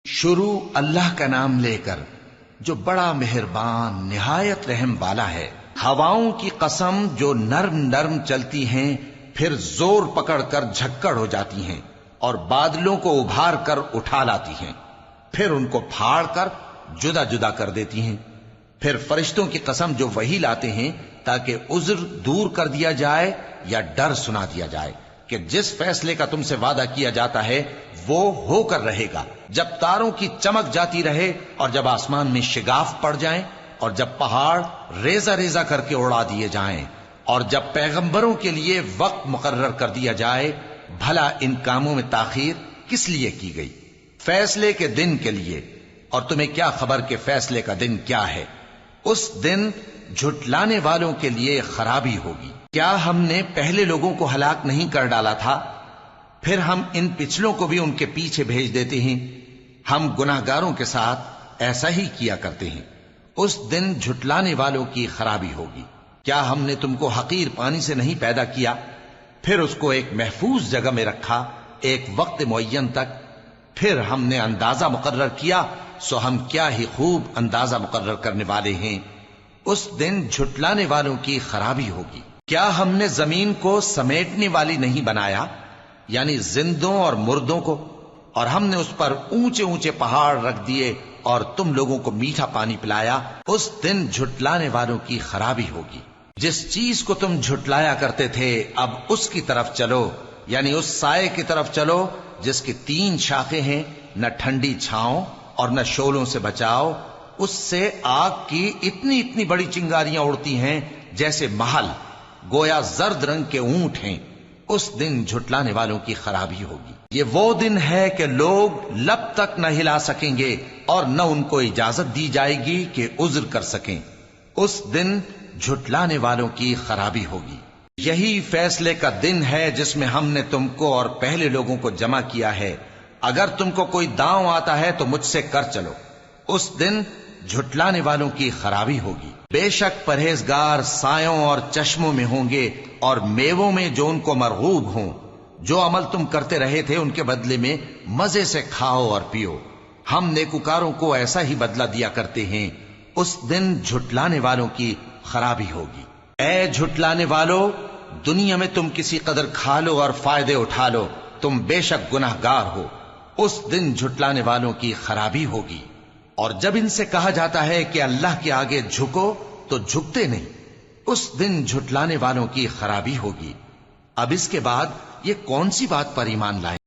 شروع اللہ کا نام لے کر جو بڑا مہربان نہایت رحم والا ہے۔ ہواؤں کی قسم جو نرم نرم چلتی ہیں پھر زور پکڑ کر جھکڑ ہو جاتی ہیں اور بادلوں کو ابھار کر اٹھا لاتی ہیں، پھر ان کو پھاڑ کر جدا جدا کر دیتی ہیں۔ پھر فرشتوں کی قسم جو وحی لاتے ہیں تاکہ عذر دور کر دیا جائے یا ڈر سنا دیا جائے کہ جس فیصلے کا تم سے وعدہ کیا جاتا ہے وہ ہو کر رہے گا، جب تاروں کی چمک جاتی رہے اور جب آسمان میں شگاف پڑ جائیں اور جب پہاڑ ریزہ ریزہ کر کے اڑا دیے جائیں اور جب پیغمبروں کے لیے وقت مقرر کر دیا جائے۔ بھلا ان کاموں میں تاخیر کس لیے کی گئی؟ فیصلے کے دن کے لیے، اور تمہیں کیا خبر کہ فیصلے کا دن کیا ہے؟ اس دن جھٹلانے والوں کے لیے خرابی ہوگی۔ کیا ہم نے پہلے لوگوں کو ہلاک نہیں کر ڈالا تھا؟ پھر ہم ان پچھلوں کو بھی ان کے پیچھے بھیج دیتے ہیں۔ ہم گناہگاروں کے ساتھ ایسا ہی کیا کرتے ہیں۔ اس دن جھٹلانے والوں کی خرابی ہوگی۔ کیا ہم نے تم کو حقیر پانی سے نہیں پیدا کیا، پھر اس کو ایک محفوظ جگہ میں رکھا ایک وقت معین تک، پھر ہم نے اندازہ مقرر کیا، سو ہم کیا ہی خوب اندازہ مقرر کرنے والے ہیں۔ اس دن جھٹلانے والوں کی خرابی ہوگی۔ کیا ہم نے زمین کو سمیٹنے والی نہیں بنایا، یعنی زندوں اور مردوں کو، اور ہم نے اس پر اونچے اونچے پہاڑ رکھ دیے اور تم لوگوں کو میٹھا پانی پلایا۔ اس دن جھٹلانے والوں کی خرابی ہوگی۔ جس چیز کو تم جھٹلایا کرتے تھے اب اس کی طرف چلو، یعنی اس سائے کی طرف چلو جس کی 3 شاخیں ہیں، نہ ٹھنڈی چھاؤں اور نہ شعلوں سے بچاؤ۔ اس سے آگ کی اتنی اتنی بڑی چنگاریاں اڑتی ہیں جیسے محل، گویا زرد رنگ کے اونٹ ہیں۔ اس دن جھٹلانے والوں کی خرابی ہوگی۔ یہ وہ دن ہے کہ لوگ لب تک نہ ہلا سکیں گے اور نہ ان کو اجازت دی جائے گی کہ عذر کر سکیں۔ اس دن جھٹلانے والوں کی خرابی ہوگی۔ یہی فیصلے کا دن ہے جس میں ہم نے تم کو اور پہلے لوگوں کو جمع کیا ہے۔ اگر تم کو کوئی داؤں آتا ہے تو مجھ سے کر چلو۔ اس دن جھٹلانے والوں کی خرابی ہوگی۔ بے شک پرہیزگار سایوں اور چشموں میں ہوں گے اور میووں میں جو ان کو مرغوب ہوں۔ جو عمل تم کرتے رہے تھے ان کے بدلے میں مزے سے کھاؤ اور پیو۔ ہم نیکوکاروں کو ایسا ہی بدلہ دیا کرتے ہیں۔ اس دن جھٹلانے والوں کی خرابی ہوگی۔ اے جھٹلانے والو، دنیا میں تم کسی قدر کھا لو اور فائدے اٹھا لو، تم بے شک گناہگار ہو۔ اس دن جھٹلانے والوں کی خرابی ہوگی۔ اور جب ان سے کہا جاتا ہے کہ اللہ کے آگے جھکو تو جھکتے نہیں۔ اس دن جھٹلانے والوں کی خرابی ہوگی۔ اب اس کے بعد یہ کون سی بات پر ایمان لائے؟